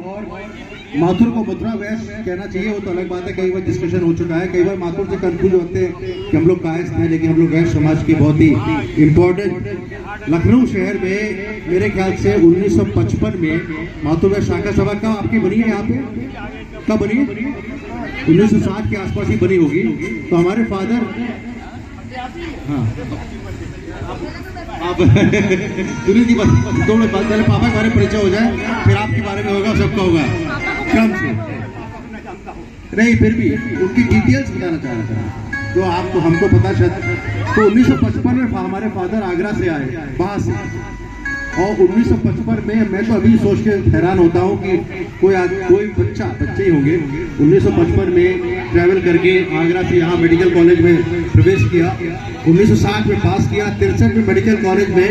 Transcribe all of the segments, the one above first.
माथुर को मथुरा वैश्य कहना चाहिए, वो तो अलग बात है, कई बार डिस्कशन हो चुका है। कई बार माथुर से कंफ्यूज होते हैं कि हम लोग कायस्थ हैं, लेकिन हम लोग वैश्य समाज की बहुत ही इम्पोर्टेंट। लखनऊ शहर में मेरे ख्याल से 1955 में माथुर वैश्य शाखा सभा कब आपकी बनी है? यहाँ पे कब बनी है? 1960 के आसपास ही बनी होगी। तो हमारे फादर, हाँ आप सुनील जी दो मिनट बाद, पहले पापा के बारे में परिचय हो जाए, फिर आपके बारे में होगा, सबका होगा क्रम से। नहीं फिर भी उनकी डिटेल्स बताना चाह रहा था, तो आपको हमको पता शायद। तो 1955 में हमारे फादर आगरा से आए, वहाँ से, और 1955 में मैं तो अभी सोच के हैरान होता हूँ कि कोई बच्चे ही होंगे 1955 में ट्रैवल करके आगरा से यहाँ मेडिकल कॉलेज में प्रवेश किया। 1960 में पास किया। 63 में मेडिकल कॉलेज में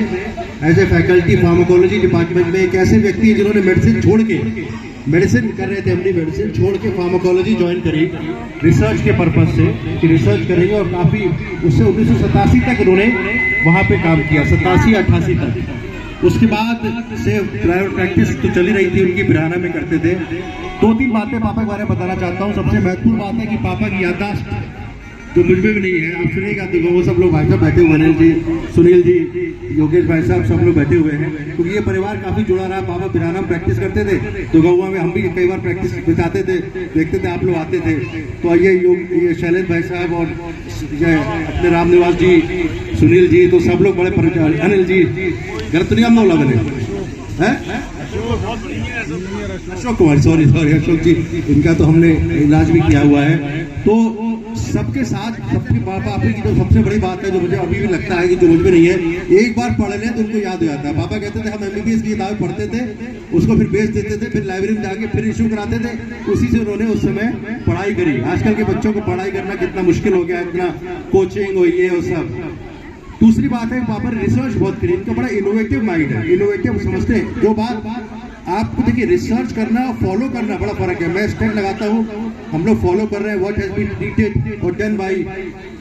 as a faculty pharmacology department में एक ऐसे व्यक्ति हैं जिन्होंने मेडिसिन छोड़ के, मेडिसिन कर रहे थे अपनी, मेडिसिन छोड़ के फार्माकोलॉजी ज्वाइन करी रिसर्च के पर्पज से कि रिसर्च करेंगे, और काफ़ी उससे 1987 तक उन्होंने वहाँ पे काम किया, 87-88 तक। उसके बाद से प्राइवेट प्रैक्टिस तो चली रही थी उनकी, बिराना में करते थे। 2-3 बातें पापा के बारे में बताना चाहता हूँ। सबसे महत्वपूर्ण बात है कि पापा की याददाश्त जो मुझ में भी नहीं है, आप सुनिएगा तो वो सब लोग भाई साहब बैठे हुए हैं, जी सुनील जी, योगेश भाई साहब, सब लोग बैठे हुए हैं, क्योंकि ये परिवार काफ़ी जुड़ा रहा। पापा बिराना में प्रैक्टिस करते थे, तो गौवा में हम भी कई बार प्रैक्टिस बिताते थे, देखते थे, आप लोग आते थे। तो ये शैलेश भाई साहब और अपने राम निवास जी, सुनील जी, तो सब लोग बड़े, अनिल जी, गलत तो नहीं हम लोग लगे अशोक कुमार, सॉरी अशोक जी, इनका तो हमने इलाज भी किया हुआ है। तो सबके साथ, सबके पापा की तो सबसे बड़ी बात है जो मुझे अभी भी लगता है कि जो मुझ में नहीं है, एक बार पढ़ लें तो उनको याद हो जाता है। पापा कहते थे हम MBBS की किताबें पढ़ते थे, उसको फिर बेच देते थे, फिर लाइब्रेरी में जाके फिर इशू कराते थे, उसी से उन्होंने उस समय पढ़ाई करी। आजकल के बच्चों को पढ़ाई करना कितना मुश्किल हो गया, इतना कोचिंग हो, ये और सब। दूसरी बात है, पापा ने रिसर्च बहुत करी, इनका बड़ा इनोवेटिव माइंड है, इनोवेटिव समझते हैं जो बात। आपको देखिए, रिसर्च करना और फॉलो करना बड़ा फर्क है। मैं स्टैंड लगाता हूँ, हम लोग फॉलो कर रहे हैं व्हाट हैज बीन ट्रीटेड और डन बाय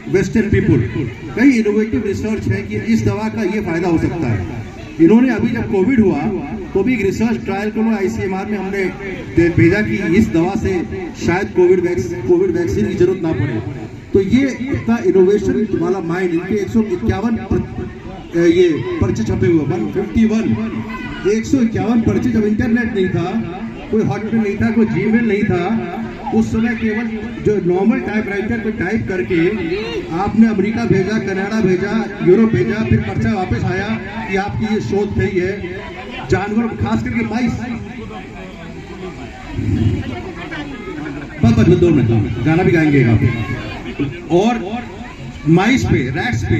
वेस्टर्न पीपुल। कई इनोवेटिव रिसर्च है कि इस दवा का ये फायदा हो सकता है। इन्होंने अभी जब कोविड हुआ तो भी एक रिसर्च ट्रायल को ICMR में हमने भेजा कि इस दवा से शायद कोविड वैक्सीन की जरूरत ना पड़े। तो ये इतना इनोवेशन वाला माइंड, इनके 151 ये पर्चे छपे हुए, 151 पर्चे। जब इंटरनेट नहीं था, कोई हॉटमेल नहीं था, कोई जीमेल नहीं था, उस समय केवल जो नॉर्मल टाइपराइटर पे टाइप करके आपने अमेरिका भेजा, कनाडा भेजा, यूरोप भेजा, फिर पर्चा वापस आया कि आपकी ये शोध सही है। जानवर, खास करके माइस, बस 2 मिनट गाना भी गाएंगे आप। और माइस पे, रैट्स पे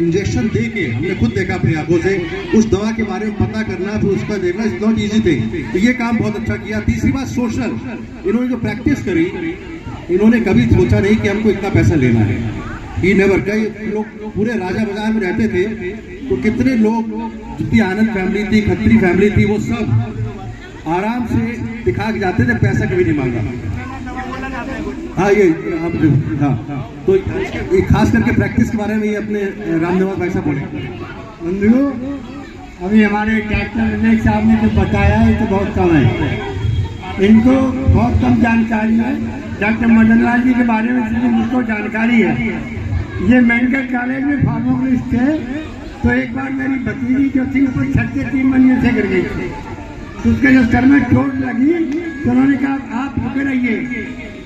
इंजेक्शन दे के हमने खुद देखा अपनी आंखों से, उस दवा के बारे में पता करना, फिर उसका देखना, इट्स नॉट इजी थिंग। तो ये काम बहुत अच्छा किया। तीसरी बात, सोशल, इन्होंने जो प्रैक्टिस करी, इन्होंने कभी सोचा नहीं कि हमको इतना पैसा लेना है। ये नेवर। कई लोग पूरे राजा बाजार में रहते थे, तो कितने लोग, जितनी आनंद फैमिली थी, खत्री फैमिली थी, वो सब आराम से दिखा के जाते थे, पैसा कभी नहीं मांगा। हाँ, ये हाँ, तो ये खास करके प्रैक्टिस के बारे में ये अपने रामनिवास भाई साहब बोले। बंधुओं, अभी हमारे डॉक्टर विवेक साहब ने जो बताया है तो बहुत कम है, इनको बहुत कम जानकारी है। डॉक्टर मदन लाल जी के बारे में सिर्फ मुझको जानकारी है। ये मेडिकल कॉलेज में फार्माकोलॉजिस्ट थे, तो एक बार मेरी भतीजी जो थी ऊपर छत से 3 मंजिल से गिर गई थी, तो उसके जो सर में चोट लगी, तो उन्होंने कहा आप रुके रहिए।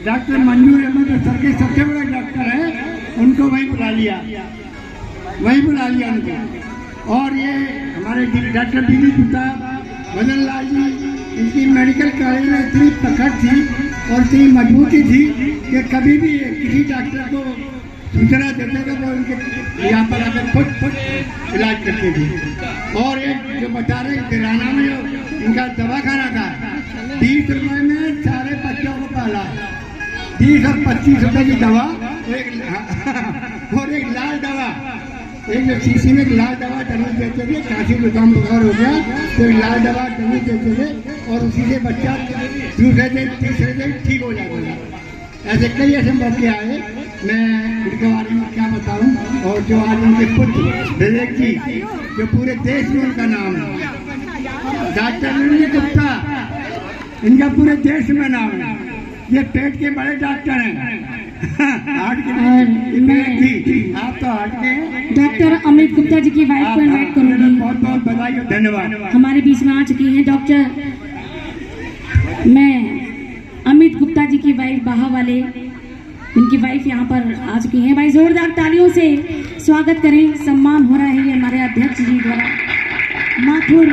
डॉक्टर मंजूर अहमद जो सर के सबसे बड़ा डॉक्टर है, उनको वहीं बुला लिया उनको। और ये हमारे डॉक्टर दीदी पिता मदन लाल जी, इनकी मेडिकल कॉलेज में इतनी पकड़ थी और इतनी मजबूती थी कि कभी भी किसी डॉक्टर को सूचना देते थे, वो उनके यहाँ पर आकर खुद इलाज करते थे। और एक जो बता रहे किराना में जो इनका दवा खाना था, 30 रुपये में सारे बच्चों को पाला, 30 और 25 रुपये की दवा, और एक लाल दवा, एक जो शीशी में लाल दवा डमी देते थे, काशी जुकाम बुखार हो गया तो लाल दवा डमी देते थे, और उसी से बच्चा दूसरे दिन तीसरे दिन ठीक हो जाता था। ऐसे कई ऐसे मौके आए, मैं उनके बारे में क्या बताऊं। और जो आज उनके पुत्र विवेक जी, जो पूरे देश में उनका नाम है, डॉक्टर नील गुप्ता, इनका पूरे देश में नाम है। ये पेट के बड़े डॉक्टर हैं। हार्ट के और मैं आप तो हार्ट के हैं। डॉक्टर अमित गुप्ता जी की वाइफ को इनवाइट करूंगी। बहुत बहुत बधाई और धन्यवाद। हमारे बीच में आ चुकी हैं डॉक्टर, मैं अमित गुप्ता जी की वाइफ बाहा वाले, इनकी वाइफ यहाँ पर आ चुकी हैं। भाई जोरदार तालियों से स्वागत करें। सम्मान हो रहा है ये हमारे अध्यक्ष जी द्वारा। माथुर